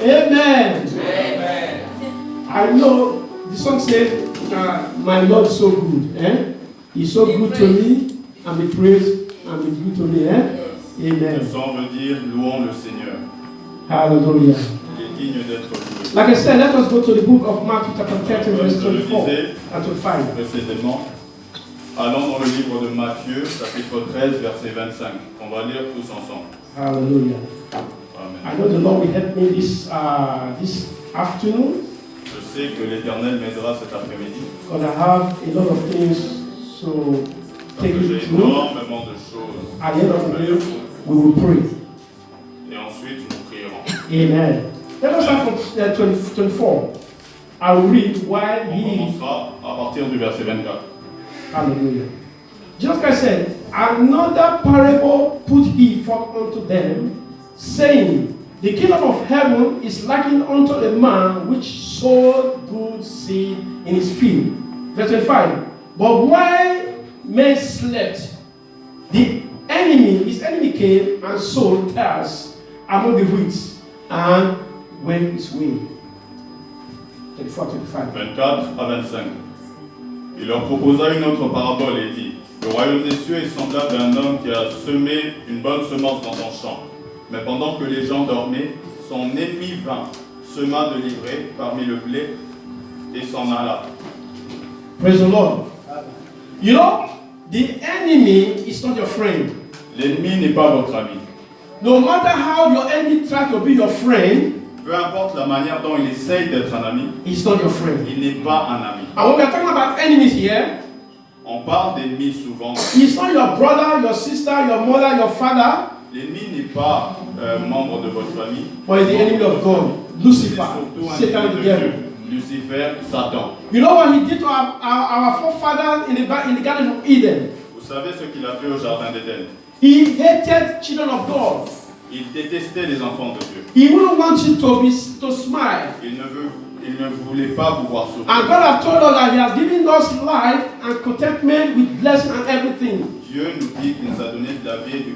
Amen. I know the song says, my Lord is so good. He's so good to me, and be praised, and be good to me. Amen. Le chant veut dire louons le Seigneur. Hallelujah. Il est digne d'être loué. Like I said, let us go to the book of Matthew chapter 13, verse 24 and 25. Précédemment, allons dans le livre de Matthieu, chapitre 13, verset 25. On va lire tous ensemble. Hallelujah. Amen. I know the Lord will help me this afternoon. Je sais que l'Éternel m'aidera cet après-midi. Because I have a lot of things to Parce take que you j'ai through. énormément de choses. At the end of the day, we will pray. Et ensuite, nous prierons. Amen. Let us start from 24. I will read while On he. commencera à partir du verset 24. Hallelujah. Jesus Christ said, another parable put he forth unto them, saying, the kingdom of heaven is likened unto a man which sowed good seed in his field. Verse 25. But while men slept, his enemy came and sowed tares among the wheat and went his way. 24, 25. 24 à 25. Il leur proposa une autre parabole et dit, le royaume des cieux est semblable à un homme qui a semé une bonne semence dans son champ. Mais pendant que les gens dormaient, son ennemi vint, sema de l'ivraie parmi le blé et s'en alla. Praise the Lord. You know, the enemy is not your friend. L'ennemi n'est pas votre ami. No matter how your enemy tries to be your friend, Peu importe la manière dont il essaye d'être un ami, he's not your friend. il n'est pas un ami. And when we are talking about enemies here, On parle d'ennemis souvent. he's not your brother, your sister, your mother, your father, L'ennemi n'est pas membre de votre famille. but he's the enemy of God. C'est Lucifer, surtout un Satan ennemi the de devil. Dieu. Lucifer, Satan. You know what he did to our forefathers in the Garden of Eden? Vous savez ce qu'il a fait au jardin d'Éden? He hated children of God. Il détestait les enfants de Dieu. He wouldn't want you to smile. Il ne voulait pas vous voir sourire. And God has told us that He has given us life and contentment with blessing and everything. Dieu nous dit qu'il nous a donné de la vie et du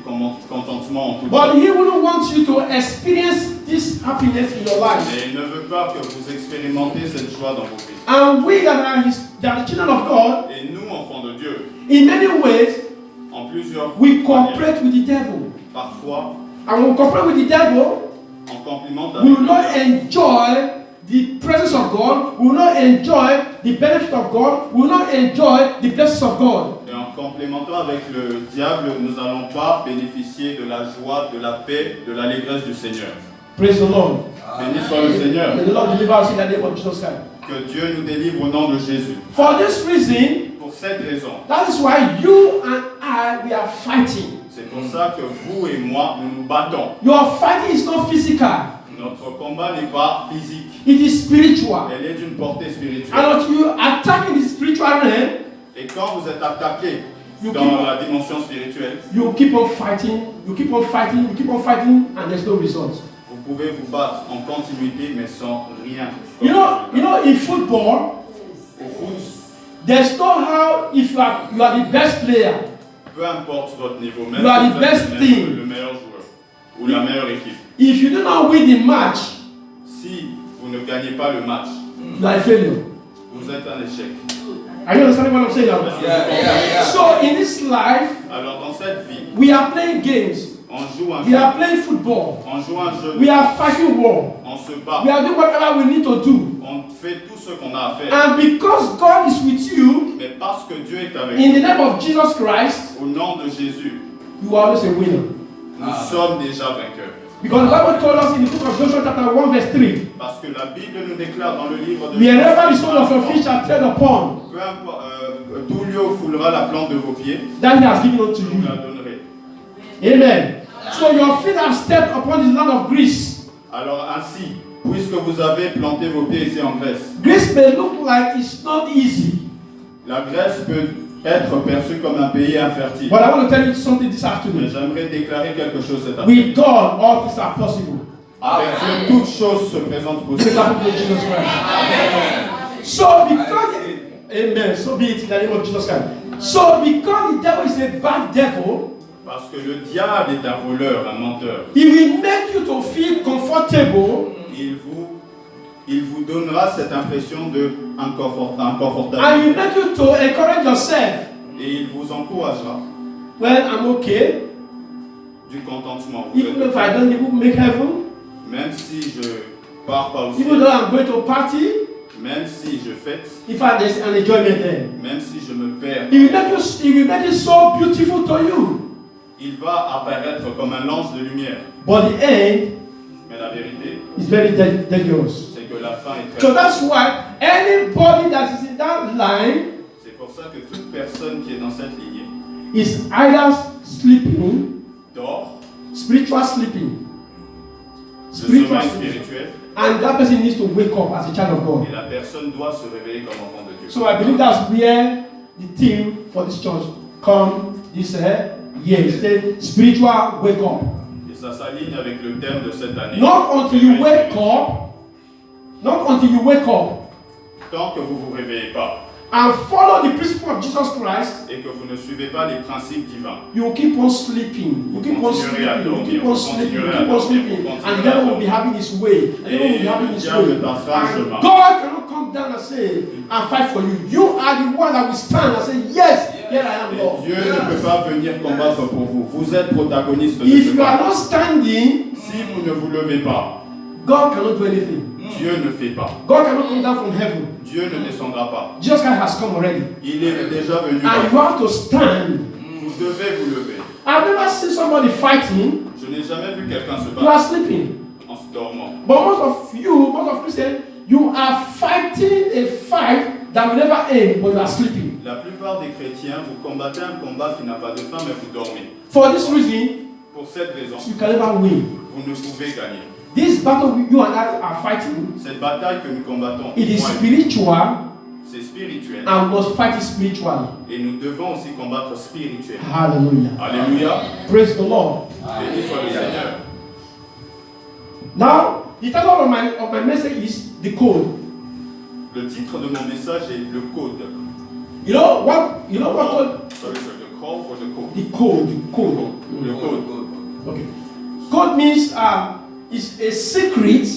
contentement en tout But temps. He wouldn't want you to experience this happiness in your life. Et il ne veut pas que vous expérimentez cette joie dans vos vies. And we that are the children of God, Et nous, enfants de Dieu, in many ways, en plusieurs we manières, cooperate with the devil. parfois, And when we cooperate with the devil, en complimente we avec will not enjoy the presence of God, we will not enjoy the benefit of God, we will not enjoy the blessings of God. Et en complémentant avec le diable, nous n'allons pas bénéficier de la joie, de la paix, de l'allégresse du Seigneur. Praise the Lord. Béni soit le Seigneur. May the Lord deliver us in the name of Jesus Christ. Que Dieu nous délivre au nom de Jésus. For this reason, Pour cette raison, that is why you and I, we are fighting. c'est pour ça que vous et moi, nous nous battons. Your fighting is not physical, Notre combat n'est pas physique, it is spiritual. elle est d'une portée spirituelle. And if you attack in the spiritual realm, Et quand vous êtes attaqué You dans keep- la dimension spirituelle, you keep on fighting, you keep on fighting, you keep on fighting, and there's no result. vous pouvez vous battre en continuité mais sans rien. You know, in football, Au foot, there's no how if you are the best player, peu importe votre niveau, même You are si the vous êtes best le team. le meilleur joueur ou la meilleure équipe, if you do not win the match, si vous ne gagnez pas le match, you are a failure. vous êtes un échec. Are you understanding what I'm saying now? Yeah. So in this life, Alors dans cette vie, we are playing games, on joue un we jeu, are playing football, on joue un jeu, we are fighting war, on se we bat, are doing whatever we need to do. on fait tout ce qu'on a à faire. And because God is with you, Mais parce que Dieu est avec in the nous, name of Jesus Christ, au nom de Jésus, you are always a winner. nous sommes déjà vainqueurs. Because the Bible told us in the book of Joshua chapter 1 verse 3, Parce que la Bible nous déclare dans le livre de wherever the sole of your feet shall tread upon, peu importe, tout lieu où foulera la plante de vos pieds, that He has given unto vous you. la donnerez. Amen. So your feet have stepped upon this land of Greece. Alors ainsi, puisque vous avez planté vos pieds ici en Grèce, Greece may look like it's not easy, la Grèce peut être perçue comme un pays infertile. but I want to tell you something this Mais afternoon. j'aimerais déclarer quelque chose cet après-midi. With God, all things are possible. Avec Dieu, toute chose se présente C'est possible. la parole de Jesus Christ. So because Amen. So be it in the name of Jesus Christ. So because the devil is a bad devil, Parce que le diable est un voleur, un menteur. he will make you to feel comfortable Il vous donnera cette impression de and he inconfortabilité. will make you to encourage yourself. Et il vous encouragera Well, I'm okay. du contentement. Vous Even êtes- if I don't even make heaven, Même si je pars pas au even ciel, though I'm going to party, même si je fête, if I there's an enjoyment there, même si je me perds, he will make it so beautiful to you. il va apparaître comme un ange de lumière. But the end Mais la vérité, is very dangerous. c'est que la fin est So très... that's why anybody that is in that line C'est pour ça que toute personne qui est dans cette lignée is either sleeping, dort, spiritual sleeping, le spiritual sommeil sleeping, spirituel, and that person needs to wake up as a child of God. et la personne doit se réveiller comme enfant de Dieu. So I believe that's where the theme for this church come this year. It's the spiritual wake up. Et ça s'aligne avec le thème de cette année. Not until you wake up, not until you wake up Tant que vous ne vous réveillez pas and follow the principle of Jesus Christ, et que vous ne suivez pas les principes divins, you will keep on sleeping. You keep on sleeping. You keep on sleeping. You keep on sleeping. And the devil will be having his way. The devil will be having his way. And God cannot come down and say and fight for you. You are the one that will stand and say, yes, here I am, et Lord. Dieu ne peut pas venir combattre pour vous. Vous êtes protagoniste de If ce you are combat. not standing, Si vous ne vous levez pas, God cannot do anything. Dieu ne fait pas. God cannot come down from heaven. Dieu ne descendra pas. Jesus Christ has come already. Il est déjà venu. And you have to stand. Vous devez vous lever. I've never seen somebody fighting. Je n'ai jamais vu quelqu'un se You are battre sleeping. en se dormant. But most of Christians, you are fighting a fight that will never end when you are sleeping. La plupart des chrétiens, vous combattez un combat qui n'a pas de fin, mais vous dormez. For this reason, Pour cette raison, you can never win. vous ne pouvez gagner. This battle you and I are fighting, Cette bataille que nous combattons, it is moi, spiritual c'est spirituel. and we must fight it spiritually. Et nous devons aussi combattre spirituel. Hallelujah. Alléluia. Praise the Lord. Béni soit le Seigneur. Now, the title of my message is The Code. Le titre de mon message est le code. You know what code? Sorry, sir, the call for the code. The code. Le code. Okay. Code means is a secret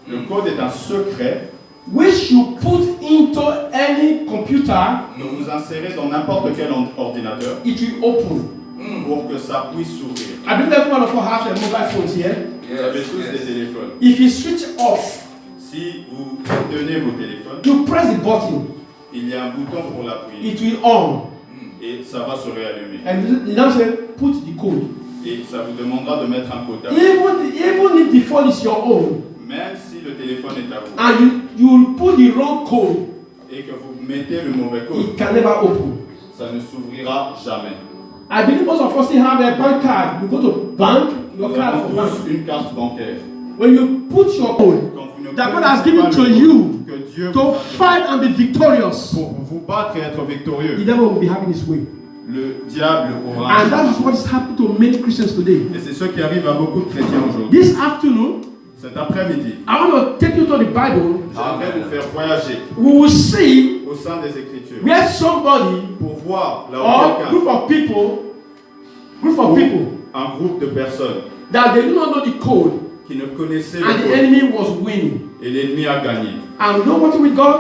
Le code est un secret which you put into any computer, que vous insérez dans n'importe quel ordinateur it will open. pour que ça puisse s'ouvrir. I believe every one of us have a mobile phone here. Vous avez tous des téléphones. If you switch off, Si vous tenez vos téléphones, you press the button, il y a un bouton pour l'appuyer it will on. et ça va se réallumer. And you now say, put the code. Et ça vous demandera de mettre un code. Even if the phone is your own, Même si le téléphone est à vous and you put the wrong code, et que vous mettez le mauvais code, it can never open. ça ne s'ouvrira jamais. I believe most of us still have a bank card. You go to bank, your Nous card avons for bank. tous une carte bancaire. When you put your code, Quand vous ne that God connaissez has given pas to le code you que Dieu vous to a donné fight and be victorious, pour vous battre et être the victorieux, devil will be having his way. le diable aura un And that is what is happening to many Christians today. Et c'est ce qui arrive à beaucoup de chrétiens aujourd'hui. This afternoon, Cet après-midi, I want to take you to the Bible. j'aimerais vous faire voyager We will see au sein des Écritures where somebody pour voir là où or quelqu'un, group of people un groupe de personnes that they do not know the code qui ne connaissaient le and the code enemy was winning. et l'ennemi a gagné. And you know what with God?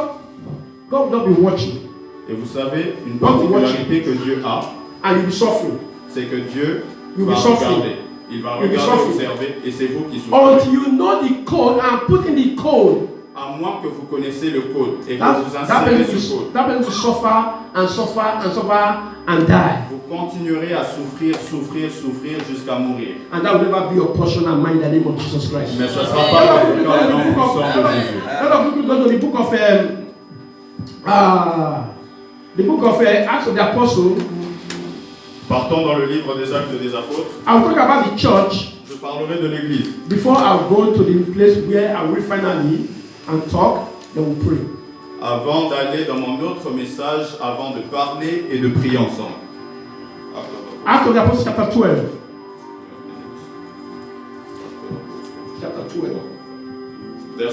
God will not be watching Et vous savez, une particularité que Dieu a, and you'll be suffering c'est que Dieu You'll va be suffering. regarder. Il va You'll be regarder, suffering. observer, et c'est vous qui souffrez. until you know the code and put in the code. À moins que vous connaissez le code et que That, vous that insérez person ce code, will suffer and suffer and suffer and die. vous continuerez à souffrir jusqu'à mourir. And that will never be your portion and mine in the name of Jesus Christ. Mais ce ne sera pas votre cas au nom puissant de Jésus. A lot of people go to the book of Acts of the Apostle. Partons dans le livre des Actes des Apôtres. I will talk about the church Je parlerai de l'Église. before I go to the place where I will finally and talk, then we'll pray. Avant d'aller dans mon autre message, avant de parler et de prier ensemble. Acts of the Apostles chapter 12. Chapter 12.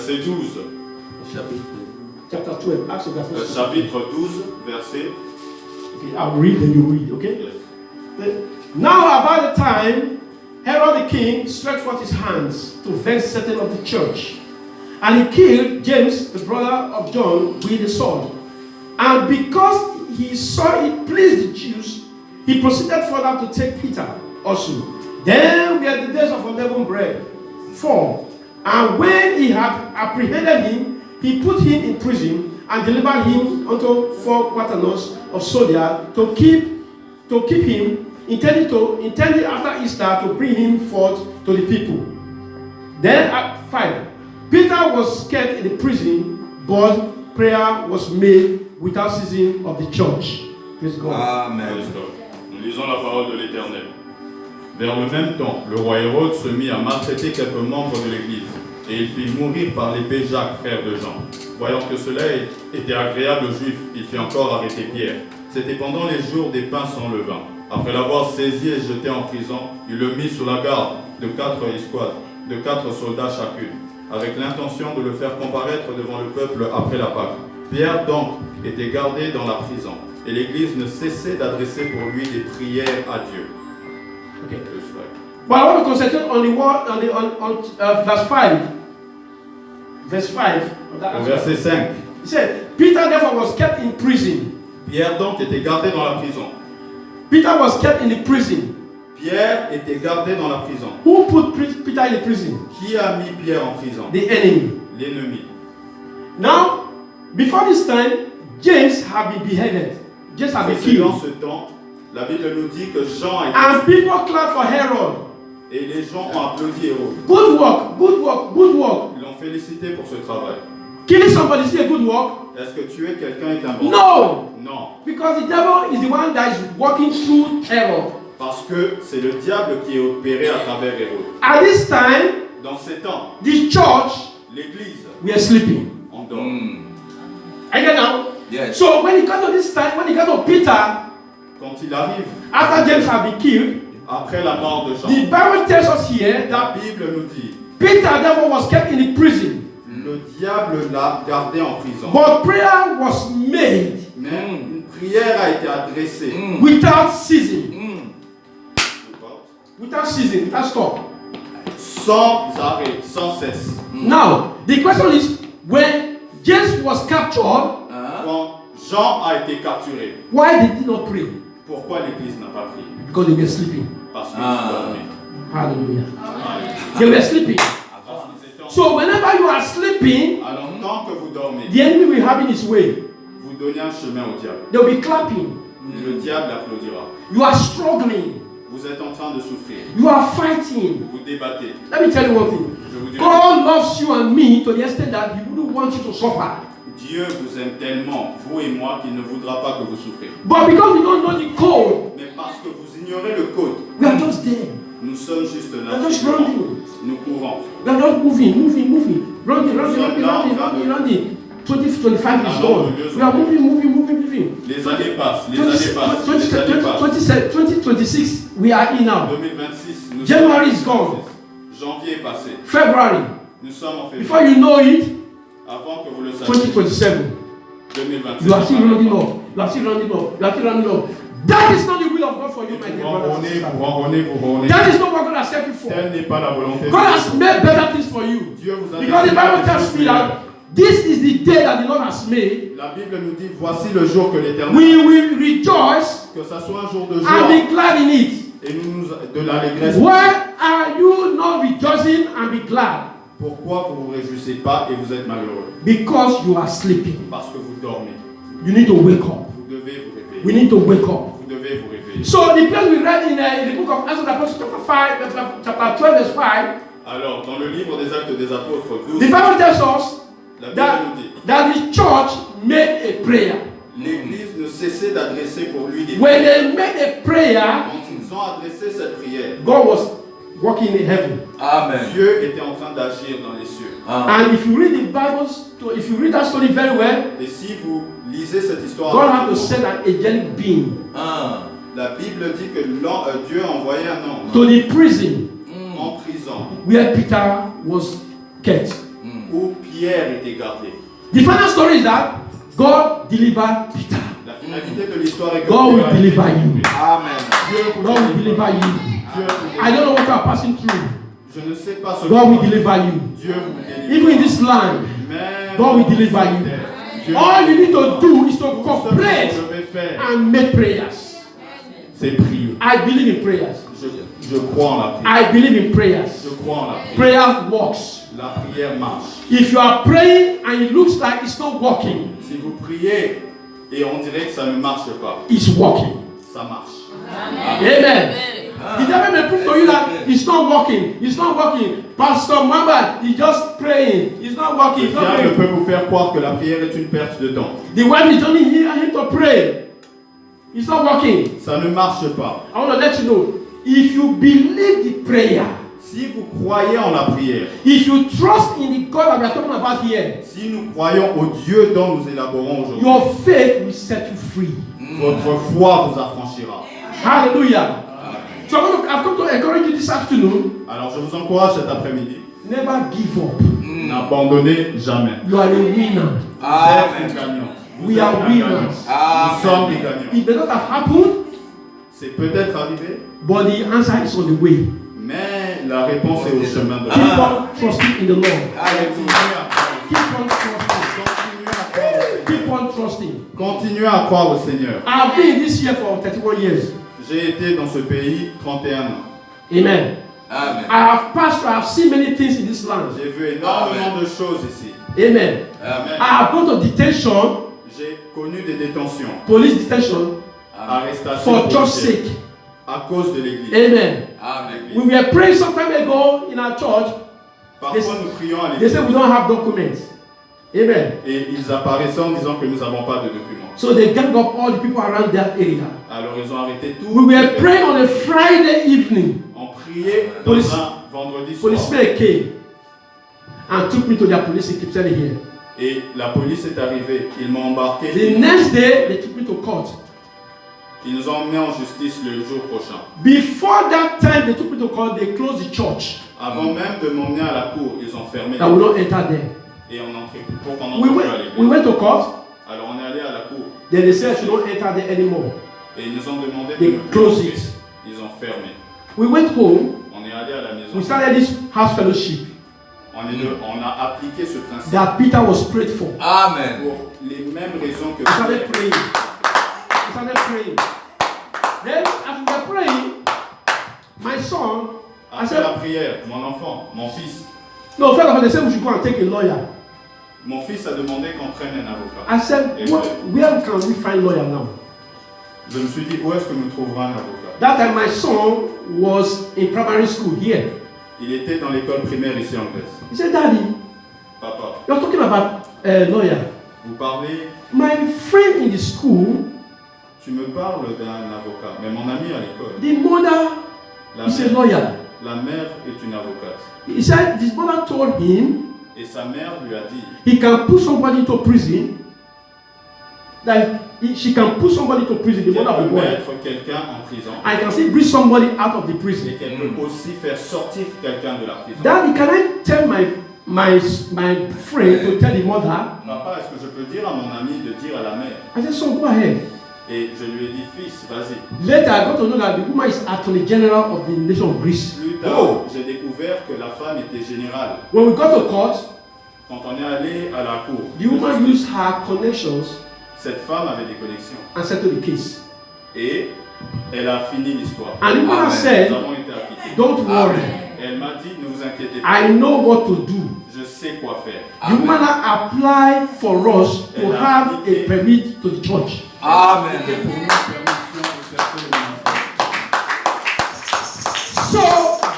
verset 12. Chapter 12, Acts of the Apostles. Chapitre 12, verset. Okay, I'll read and you read, okay? Yes. Now about the time, Herod the king stretched forth his hands to vex certain of the church. And he killed James, the brother of John, with the sword. And because he saw it pleased the Jews, he proceeded further to take Peter also. Then were the days of unleavened bread. 4. And when he had apprehended him, he put him in prison and delivered him unto 4 quaternions of soldiers to keep him, intending after Easter to bring him forth to the people. Then at 5, Peter was kept in the prison, but prayer was made without ceasing of the church. Praise God. Amen. Nous lisons la parole de l'Éternel. Vers le même temps, le roi Hérode se mit à maltraiter quelques membres de l'Église, et il fit mourir par l'épée Jacques, frère de Jean. Voyant que cela était agréable aux Juifs, il fit encore arrêter Pierre. C'était pendant les jours des pains sans levain. Après l'avoir saisi et jeté en prison, il le mit sous la garde de 4 escouades, de 4 soldats chacune, avec l'intention de le faire comparaître devant le peuple après la Pâque. Pierre donc était gardé dans la prison, et l'Église ne cessait d'adresser pour lui des prières à Dieu. Okay. But I want to concentrate on the word on verse 5. Verse 5. Verset 5. He said, Peter therefore was kept in prison. Pierre donc était gardé dans la prison. Peter was kept in the prison. Pierre était gardé dans la prison. Who put Peter in the prison? Qui a mis Pierre en prison? The enemy. L'ennemi. Now, before this time, James had been beheaded. James had been Dans killed. ce temps, la Bible nous dit que Jean a été And people clapped for Herod. et les gens ont applaudi Hérode. Good work, good work, good work. Ils l'ont félicité pour ce travail. Killing somebody is a good work? Est-ce que tuer quelqu'un est un bon? No! Non. Because the devil is the one that is working through Herod. Parce que c'est le diable qui est opéré à travers Hérode. At this time, Dans ces temps, the church l'Église were sleeping. endort. I get now? Yes. So when it got to this time, when it got to Peter, Quand il arrive, after James had been killed, après la mort de Jean, the Bible tells us here la that Bible nous dit Peter therefore was kept in the prison. le diable l'a gardé en prison. But prayer was made Mais une prière a été adressée. without ceasing. Without ceasing, without stop. Sans arrêt, sans cesse. Now, the question is, when James was captured, Quand Jean a été capturé, why did he not pray? pourquoi l'Église n'a pas prié? Because they were sleeping. Parce qu'ils dormaient. Hallelujah. They were sleeping. Parce qu'ils étaient en- So whenever you are sleeping, Alors tant que vous dormez, the enemy will have in his way. vous donnez un chemin au diable. They'll be clapping. Le diable applaudira. You are struggling. Vous êtes en train de souffrir. You are fighting. Vous vous débattez. Let me tell you one thing. Je vous dis, God loves you and me to the extent that He wouldn't want you to suffer. Dieu vous aime tellement, vous et moi, qu'il ne voudra pas que vous souffrez. But because we don't know the code, Mais parce que vous ignorez le code, we are just there. nous sommes juste We là. are just running. Nous courons. We are just moving. Running. 2025 is gone. We are moving. Les années passent, les années passent, les années passent. 2026, we are in now. 2026, nous January sommes is gone. Janvier est passé. February. Nous sommes en février. Before you know it, Avant que vous le sachiez, 2027. 2026. You are still running up. That is not the will of God for you, my dear brothers and sisters. Vous ronronnez. That is not what God has set you for. Telle n'est pas la volonté de God has Dieu. made better things for you. Dieu vous a Because the décidé Bible de tells me souffrir. that this is the day that the Lord has made. La Bible nous dit, voici le jour que l'Éternel We will rejoice que ça soit un jour de and joie be glad in it. et nous de l'allégresse. Why are you not rejoicing and be glad? Pourquoi vous ne vous réjouissez pas et vous êtes malheureux? Because you are sleeping. Parce que vous dormez. You need to wake up. Vous devez vous réveiller. We need to wake up. Vous devez vous réveiller. So the place we read in the book of Acts of the Apostles, chapter 12, verse 5, Alors, dans le livre des Actes des Apôtres 12, the Bible tells us la Bible that, nous dit, that the church made a prayer. l'Église ne cessait d'adresser pour lui des When prières. they made a prayer, Quand ils ont adressé cette prière, God was working in heaven. Amen. Dieu était en train d'agir dans les cieux. And if you read the Bible, if you read that story very well, Et si vous lisez cette histoire, God had avec to nous, send an angelic being la Bible dit que Dieu a envoyé un ange to the prison en prison where Peter was kept. où prière était gardée. The final story is that God delivered Peter. La finalité de l'histoire est que God will Pierre a été deliver you. délivré. Amen. Dieu vous God will délivre. deliver you. Dieu vous I délivre. don't know what you are passing through. Je ne sais pas ce God will que deliver you. Dieu vous délivre. Even in this land, Même God will dans deliver cette you. terre, Dieu All you need to do is to tout ce que cooperate je vais faire, and make prayers. c'est prier. I believe in prayers. Je crois en la prière. I believe in prayers. Je crois en la prière. Prayer works. La prière marche. If you are praying and it looks like it's not working, Si vous priez et on dirait que ça ne marche pas, it's working. ça marche. Amen. The devil may prove to you that it's not working. It's not working. Pastor Muhammad, he's just praying. It's not working. Le It's not diable working. peut vous faire croire que la prière est une perte de temps. The wife is only here him to pray. It's not working. Ça ne marche pas. I want to let you know, if you believe the prayer, Si vous croyez en la prière, if you trust in the God that we are talking about here, si nous croyons au Dieu dont nous élaborons aujourd'hui, your faith will set you free. votre foi vous affranchira. Hallelujah. So I've come to encourage you this afternoon. Alors je vous encourage cet après-midi, Never give up. n'abandonnez jamais. You are a winner. Vous êtes un gagnant. Vous We êtes are un winners. gagnant. Nous sommes des gagnants. It may not have happened, C'est peut-être arrivé, but the answer is on the way. mais la réponse est au chemin de Keep Dieu. on trusting in the Lord. Continuez à croire au Seigneur. Keep on trusting. Continuez à croire au Seigneur. I've been in this year for 31 years. J'ai été dans ce pays 31 ans. Amen. Amen. I have passed through, I have seen many things in this land. J'ai vu énormément de choses ici. Amen. Amen. I have gone to detention, J'ai connu des détentions, police detention, arrestations for church policières sake. à cause de l'Église. Amen. Amen. We were praying some time ago in our church. Parfois nous prions à They l'Église said we don't have documents. Amen. et ils apparaissaient en disant que nous n'avons pas de documents. So they gang up all the people around that area. Alors ils ont arrêté tout. We were praying on a Friday evening. On priait dans Police- un vendredi soir. Policemen came and took me to their police station here. Et la police est arrivée. Ils m'ont embarqué. The next day, they took me to court. Ils nous ont emmenés en justice le jour prochain. Before that time, they took me to court. They closed the church. Avant même de m'emmener à la cour, ils ont fermé I will not enter there. et on entrait pour qu'on We entre plus à went, l'église. we went to court. Alors on est allé à la cour Then they said I should not enter there anymore. et ils nous ont demandé de They ne plus closed entrer. it. Ils ont fermé. We went home. On est allé à la maison. We started this house fellowship On a appliqué ce principe that Peter was prayed for. Amen. pour les mêmes raisons que We started praying. We started praying. Then, as we were praying, my son, I Après said, la prière, mon enfant, mon fils, no, first of all, they said we should go and take a lawyer. mon fils a demandé qu'on prenne un avocat. I said, where can we find lawyer now? Je me suis dit, où est-ce que nous trouverons un avocat? That time, my son was in primary school here. Il était dans l'école primaire ici en Grèce. He said, Daddy, Papa, you're talking about a lawyer. vous parlez, My friend in the school, tu me parles d'un avocat, mais mon ami à l'école, the mother la is a mère, lawyer. la mère est une avocate. He said, his mother told him Et sa mère lui a dit, he can put somebody into prison. She can put somebody to prison, the qu'elle mother peut of the boy. mettre quelqu'un en prison I can still bring somebody out of the prison. et qu'elle peut aussi faire sortir quelqu'un de la prison. Daddy, can I tell my friend to tell the mother? Papa, est-ce que je peux dire à mon ami de dire à la mère? I said, son, go ahead. Et je lui ai dit, fils, vas-y. Later, I got to know that the woman is Attorney General of the nation of Greece. Plus tard, j'ai découvert que la femme était générale. When we got to court, Quand on est allé à la cour, the woman used her connections cette femme avait des connexions. and settled the case. Et elle a fini l'histoire. And the woman Amen. Nous said, avons été acquittés. don't worry, Elle m'a dit, ne vous inquiétez pas, I know what to do. je sais quoi faire. The woman applied for us to have a permit to the church. Amen. Et pour nous, permission de chercher le ministère. So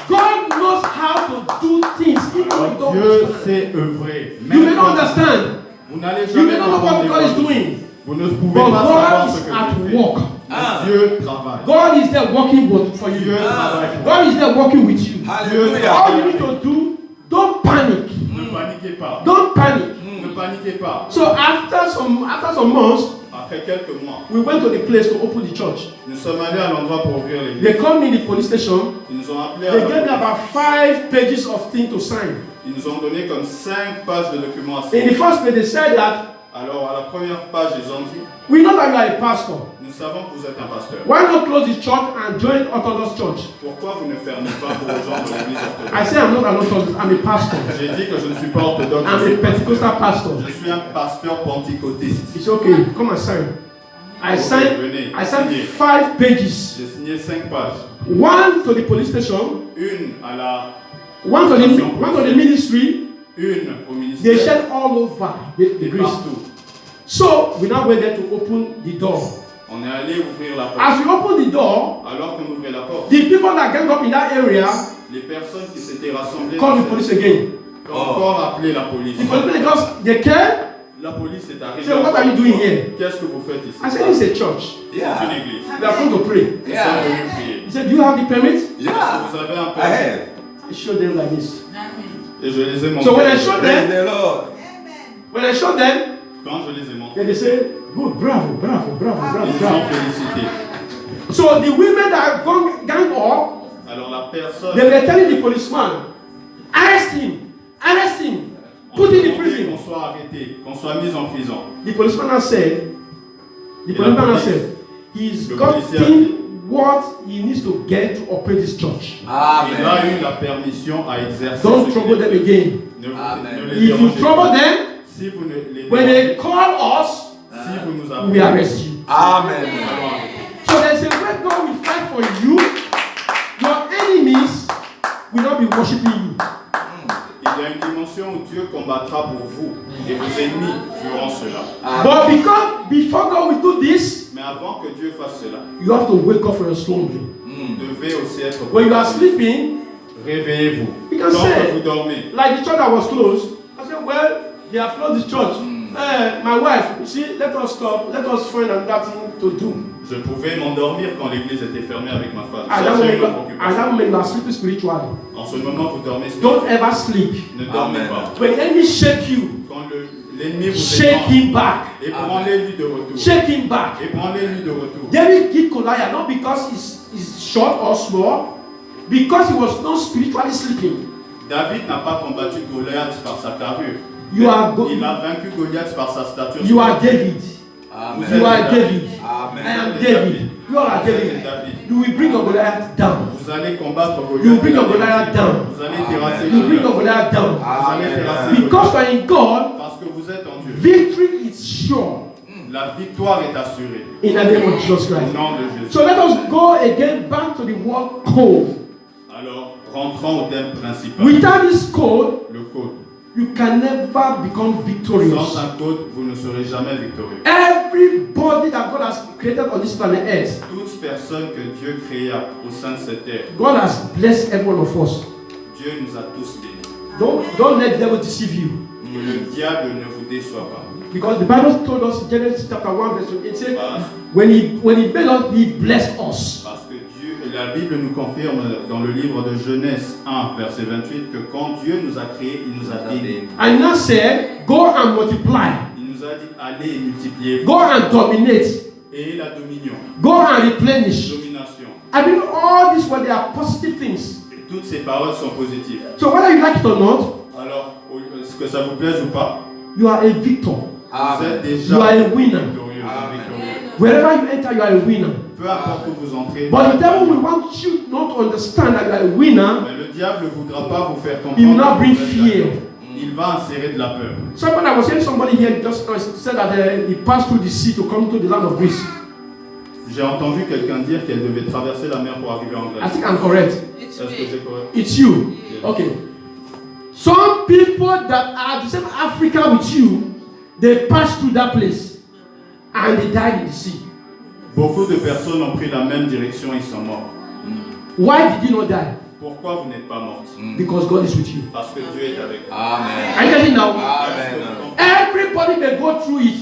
God knows how to do things, even when you don't Dieu understand. sait œuvrer. You may not understand. Vous n'allez You jamais may not know comprendre what God is les choses. doing. Vous ne pouvez But pas savoir God ce is que at Dieu fait. work. Ah. Dieu travaille. God is there working for Dieu you. travaille. God is there working with you. Hallelujah. All you need to do, don't panic. Ne paniquez pas. Don't panic. Ne paniquez pas. So after some months, Après quelques mois, we went to the place to open the church. nous sommes allés à l'endroit pour ouvrir They l'église. called me in the police station. Ils nous ont appelé à They la gave me police. about 5 pages of things to sign. Ils nous ont donné comme 5 pages de documents à In the signer. first place, they said that Alors, à la première page, ils ont dit, we know that you are a pastor. nous savons que vous êtes un pasteur. Why not close the church and join Orthodox Church? Pourquoi vous ne fermez pas pour rejoindre l'église I orthodoxe? say I'm not an Orthodox, I'm a pastor. J'ai dit que je ne suis pas orthodoxe, I'm je suis a Pentecostal pastor. Je suis un pasteur pentecôtiste. It's okay, come and sign. I signed 5 pages. J'ai signé 5 pages. One to the police station, Une à la, one to the ministry. une au They ministère shed all over the et Greece. partout. So we now went there to open the door. On est allé ouvrir la porte. As we opened the door, Alors qu'on ouvrait la porte, the people that gang up in that area les personnes qui s'étaient rassemblées called the police again. ont encore appelé la police. The police because they came. La police est arrivée. So what are you doing here? Qu'est-ce que vous faites ici? I said, it's a church. C'est une église. We are going to pray. Ils sont venus prier. He said, do you have the permit? Est-ce que vous avez un I permis? have. I showed them like this. Et je les ai montrés. So when I showed Praise them, the Lord. Quand je les ai montrés, then they said, good, bravo, bravo, bravo, bravo, ils nous ont bravo. félicité. So the women that gang up, Alors la personne, they were telling the policeman, arrest him, put him in qu'on prison. soit arrêté, qu'on soit mis en prison. The policeman now said, he's Le gotten policier a dit, what he needs to get to operate this church. il a Amen. eu la permission à exercer. Don't ce trouble qu'il them fait. again. Ne les If you dérangez trouble pas. them, Si vous ne les when dérangez they call us, pas, si vous nous we appelez, arrest you. Amen. nous allons arrêter. So there's a way God will fight for you. Your enemies will not be worshiping you. Il y a une dimension où Dieu combattra pour vous et vos ennemis feront cela. But because before God will do this, Mais avant que Dieu fasse cela, you have to wake up from your slumber. vous devez aussi être When you are sleeping, réveillez-vous. You can Tant say- que vous dormez. like the church that was closed, I said, well, they have closed the church. My wife, you see, let us stop. Let us find another thing to do. Je pouvais m'endormir quand l'église était fermée avec ma femme. At that Chercher une moment, autre at that occupation. moment, you are sleeping spiritually. En ce moment, vous dormez. Don't ever sleep. Ne dormez Amen. pas. When the enemy shake you, Quand l'ennemi vous shake étend, him back. et prends-les-lui de retour. Shake him back. Et prends-les-lui de retour. David killed Goliath not because he's short or small, because he was not spiritually sleeping. David n'a pas combattu Goliath par sa carrure. You are go- Il a vaincu Goliath par sa stature. You are David. Amen. You are David. I Amen. am David. You are David. You will bring your Goliath down. Vous allez combattre Goliath. You bring your Goliath down. Vous allez terrasser You bring your Goliath. Goliath down. Vous allez terrasser Because Goliath. you are in God, Parce que vous êtes en Dieu. victory is sure La victoire est assurée. in the name of Jesus Au Christ. nom de Jésus. So let us go again back to the word code. Alors, rentrons au thème principal. Without this code, Le code. you can never become victorious. Sans un code, vous ne serez jamais victorieux. Everybody that God has created on this planet Earth, Toute personne que Dieu créa au sein de cette terre, God has blessed every one of us. Dieu nous a tous bénis. Don't let the devil deceive you. Que le diable ne vous déçoit pas. Because the Bible told us in Genesis chapter 1 verse 8, it said, Parce, when he made us, he blessed us. parce que Dieu, la Bible nous confirme dans le livre de Genèse 1, verset 28, que quand Dieu nous a créés, il nous a bénis. And now said, go and multiply, Il nous a dit, allez et multipliez-vous. go and dominate, Et la dominion, go and replenish. domination. I mean, all these were they are positive things. Et toutes ces paroles sont positives. So whether you like it or not, Alors, est-ce que ça vous plaise ou pas, you are a victor. vous êtes Amen. déjà You are a winner. victorieux, Amen. victorieux. Wherever you enter, you are a winner. Peu importe où vous entrez. But the devil will want you not to understand that you are a winner. Mais le diable ne voudra pas vous faire comprendre. He will not bring que vous êtes fear. d'accord. Il va insérer de la peur. Somebody, I was hearing somebody here just said that he passed through the sea to come to the land of Greece. J'ai entendu quelqu'un dire qu'elle devait traverser la mer pour arriver en I Grèce. think I'm correct. Est-ce que j'ai correct? It's you. Okay. Some people that are the same Africa with you, they passed through that place and they died in the sea. Beaucoup de personnes ont pris la même direction, ils sont morts. Why did you not die? Pourquoi vous n'êtes pas morte? Because God is with you. Parce que Dieu est avec vous. Amen. Are you getting now? Amen. Everybody may go through it,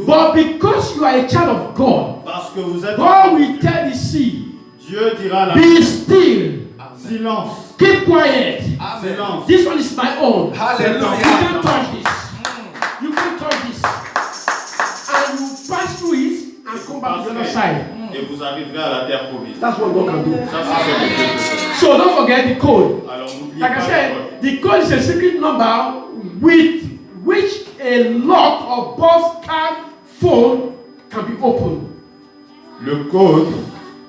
but because you are a child of God, Parce que vous êtes God will tell the sea, Dieu dira la be still, silence. keep quiet. Amen. Silence. This one is my own. You Hallelujah. can't touch this. You can't touch this. And you pass through it and come back to the other side. Et vous arriverez à la terre promise. That's what God can do. Ça, c'est ce que Dieu peut faire. So don't forget the code. Alors n'oubliez Like I pas said, le code. the code is a secret number with which a lock or box card phone can be opened. Le code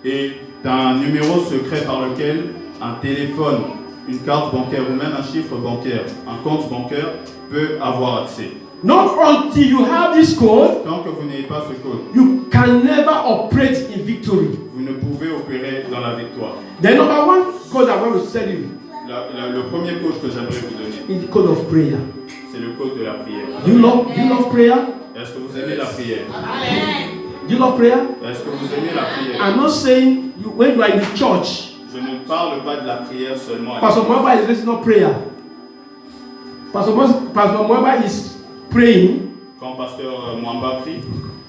est un numéro secret par lequel un téléphone, une carte bancaire ou même un chiffre bancaire, un compte bancaire peut avoir accès. Not until you have this code, Tant que vous n'ayez pas ce code, you can never operate in victory. vous ne pouvez opérer dans la victoire. The number one code I want to tell you Le premier code que j'aimerais vous donner, is the code of prayer. c'est le code de la prière. Do you love prayer? Est-ce que vous aimez la prière? Do you love prayer? Est-ce que vous aimez la prière? I'm not saying you, when you are in the church, Je ne parle pas de la prière seulement. Pastor Mwamba is listening to prayer. Pastor Mwamba is praying. Quand Pasteur Mwamba prie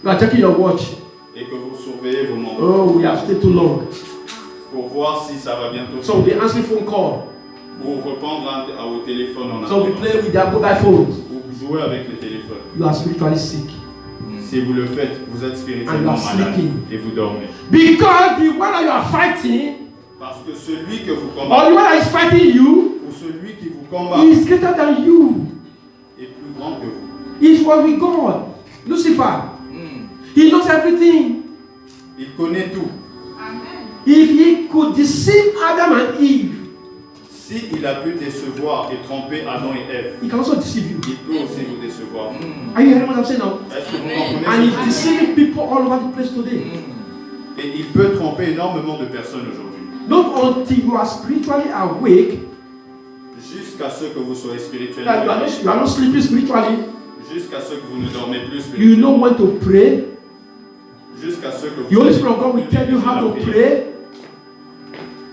You are checking your watch. et que vous surveillez vos montres Oh, we have stayed too long. pour voir si ça va bientôt So they answer phone call. ou répondre au téléphone en So we attendant. play with their mobile phones. Ou jouer avec les téléphones. You are spiritually sick. Si vous le faites, vous êtes And spirituellement you are malade sleeping. et vous dormez. Because the one that you are fighting, Parce que celui que vous or the combattez, one that is fighting you, ou celui qui vous combat, is greater than you. est plus grand que vous. He is what we God. Lucifer. He knows everything. Il connaît tout. If he could deceive Adam and Eve, S'il a pu décevoir et tromper Adam et Ève, he can also deceive you. il peut aussi vous décevoir. Are you hearing what I'm saying now? Est-ce que vous comprenez And ce he's que je dis? deceiving people all over the place today. Et il peut tromper énormément de personnes aujourd'hui. Not until you are spiritually awake, Jusqu'à ce que vous soyez that spirituellement you éveillés. are not sleeping spiritually, Jusqu'à ce que vous ne dormez plus you spirituellement. know when to pray. Jusqu'à ce que The Holy Spirit of God will tell you how to pray.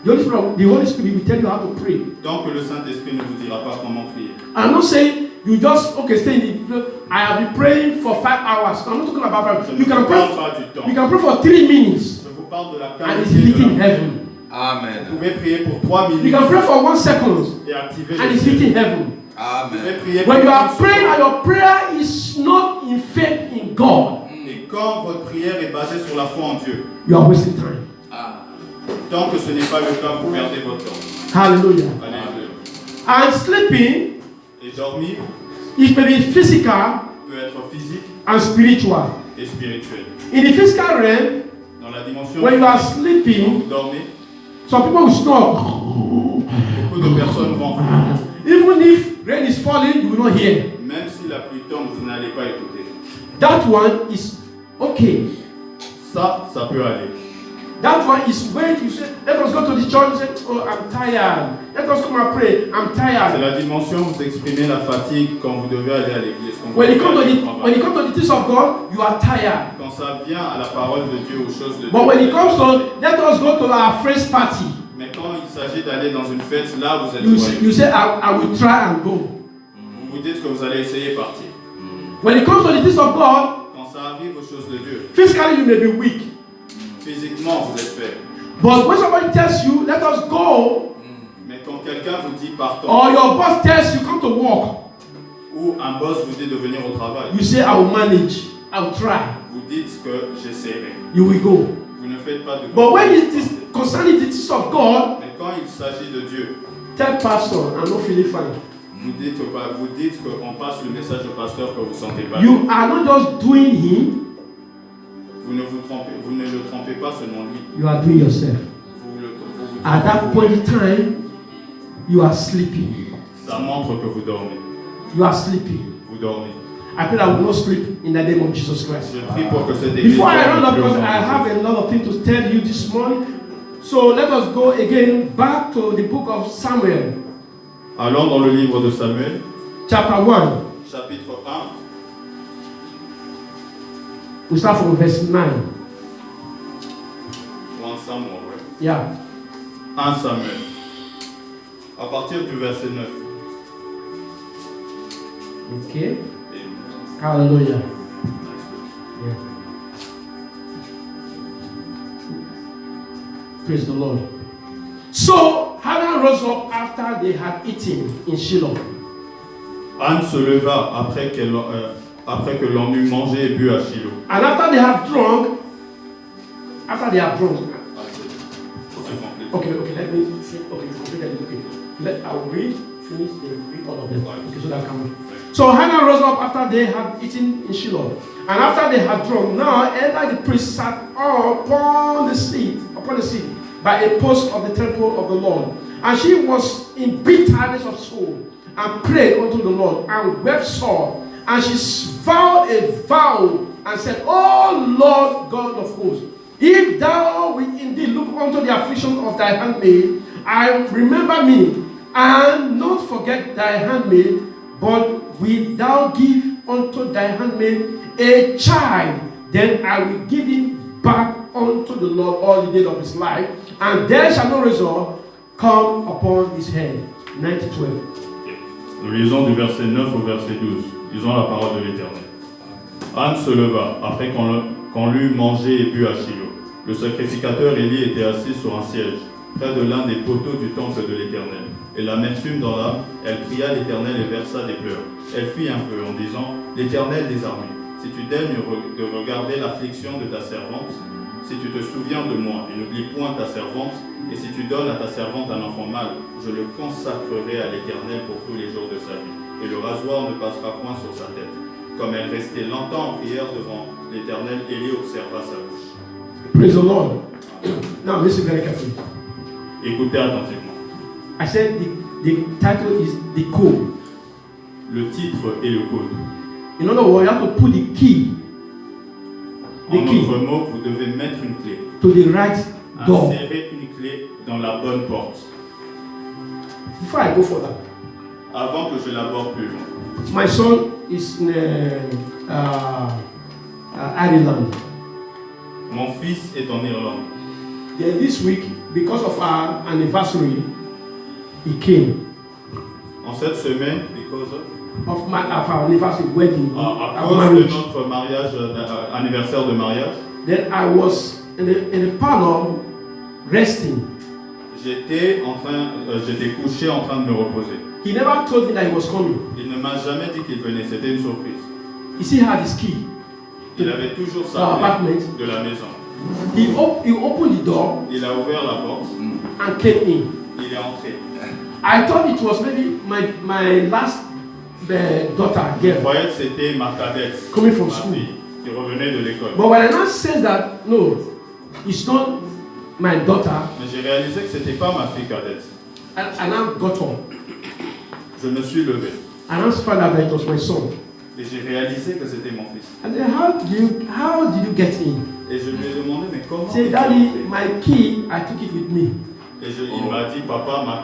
The Holy Spirit will tell you how to pray. Tant que le Saint-Esprit ne vous dira pas comment prier. I'm not saying you just stay in the. I have been praying for 5 hours. I'm not talking about 5 Je hours. ne You can vous pray. parle pas du temps. You can pray for 3 minutes, Je vous parle de la and it's qualité de hitting la... heaven. Vous Amen. pouvez prier pour 3 You minutes can pray for 1 second, et activer and le it's ciel. hitting heaven. Vous Amen. pouvez prier When you pour are 1 praying and seconde. your prayer is not in faith in God, Et quand votre prière est basée sur la foi en Dieu, you are wasting time. tant que ce n'est pas le cas, vous perdez votre temps. Hallelujah. Alléluia. And sleeping, Et dormir it may be physical peut être physique and spiritual. et spirituel. In the physical realm, Dans la dimension when you are physique, quand sleeping, vous dormez, some people will snore. beaucoup de personnes vont, Even if rain is falling, you will not hear. même si la pluie tombe, vous n'allez pas écouter. That one is okay. Ça peut aller. That one is when you say, let us go to the church. You say, oh, I'm tired. Let us come and pray. I'm C'est tired. la dimension où vous exprimez la fatigue quand vous devez aller à l'église. Quand vous When it devez comes to aller au the travail. things of God, you are tired. Quand ça vient à la parole de Dieu, aux choses de Dieu. But when it comes to let us go to our friend's party, Mais quand il s'agit d'aller dans une fête, là vous êtes you joyeux. say I will try and go. Vous vous dites que vous allez essayer de partir. When it comes to the things of God, Quand ça arrive aux choses de Dieu, physically you may be weak. physiquement vous êtes faible. But when somebody tells you, let us go, Mais quand quelqu'un vous dit partons, or your boss tells you, come to work, ou un boss vous dit de venir au travail, you say, I will manage, I will try. vous dites que j'essaierai. You will go. Vous ne faites pas de But when it is concerning the things of God, Mais quand il s'agit de Dieu, tell pastor, I'm not feeling fine. vous dites qu'on passe le message au pasteur que vous ne sentez pas. You are not just doing him, Vous ne le trompez pas seulement lui. you are doing yourself. Vous At that trompez point vous-même. in time, you are sleeping. Ça montre que vous dormez. You are sleeping. Vous dormez. I pray I will not sleep in the name of Jesus Christ. Je prie pour que cette église Before I dorme run up, plus because au nom I de have Jésus. a lot of things to tell you this morning. So let us go again back to the book of Samuel, Allons dans le livre de Samuel, chapter 1. chapitre 1. We start from verse 9. 1 Samuel, ouais. Yeah. 1 Samuel. À partir du verset 9. Okay. Et- Hallelujah. Yeah. Praise the Lord. So Hannah rose up after they had eaten in Shiloh. Anne se leva après que l'on eut mangé et bu à Shiloh. And after they have drunk, Ah, c'est okay, let me see. Okay, okay. I will read finish all of them. Okay, so that can. So Hannah rose up after they had eaten in Shiloh, and after they had drunk. Now Eli the priest sat upon the seat by a post of the temple of the Lord, and she was in bitterness of soul, and prayed unto the Lord, and wept sore, and she vowed a vow, and said, O Lord God of hosts, if thou wilt indeed look unto the affliction of thy handmaid, and remember me, and not forget thy handmaid, but wilt thou give unto thy handmaid a child, then I will give him back unto the Lord all the days of his life, and there shall no razor come upon his head. 9-12. Nous lisons du verset 9 au verset 12. Lisons la parole de l'Éternel. Anne se leva, après qu'on l'eut mangé et bu à Shiloh. Le sacrificateur Élie était assis sur un siège, près de l'un des poteaux du temple de l'Éternel. Et l'amertume dans l'âme, elle pria l'Éternel et versa des pleurs. Elle fit un feu en disant, l'Éternel des armées, si tu daignes de regarder l'affliction de ta servante, si tu te souviens de moi et n'oublie point ta servante, et si tu donnes à ta servante un enfant mâle, je le consacrerai à l'Éternel pour tous les jours de sa vie. Et le rasoir ne passera point sur sa tête. Comme elle restait longtemps en prière devant l'Éternel, Élie observa sa bouche. Praise the Lord. Now listen very carefully. Écoutez attentivement. I said the title is the code. Le titre est le code. In other words, you have to put the key. En d'autres mots, vous devez mettre une clé. To the right door. Insérer une clé dans la bonne porte. Before I go further. Avant que je l'aborde plus loin. My son is in Ireland. Mon fils est en Irlande. Then this week, because of our anniversary, he came. En cette semaine, because of our anniversary wedding, à cause de notre mariage, anniversaire de mariage, then I was in the parlor resting. J'étais couché en train de me reposer. He never told me that he was coming. Il ne m'a jamais dit qu'il venait, c'était une surprise. He still had his key. Il avait toujours sa clé de la maison. He opened the door. Il a ouvert la porte. And came in. Il est entré. I thought it was maybe my last daughter girl. Je croyais que c'était ma cadette, coming from ma school, fille, qui revenait de l'école. But when I now said that no, it's not my daughter. Mais j'ai réalisé que c'était pas ma fille cadette. I now got up. Je me suis levé. I now found out that it was my son. Et j'ai réalisé que c'était mon fils. And then how did you get in? Et je lui ai demandé mais comment? Say, Daddy, my key, I took it with me. Et il m'a dit, papa, ma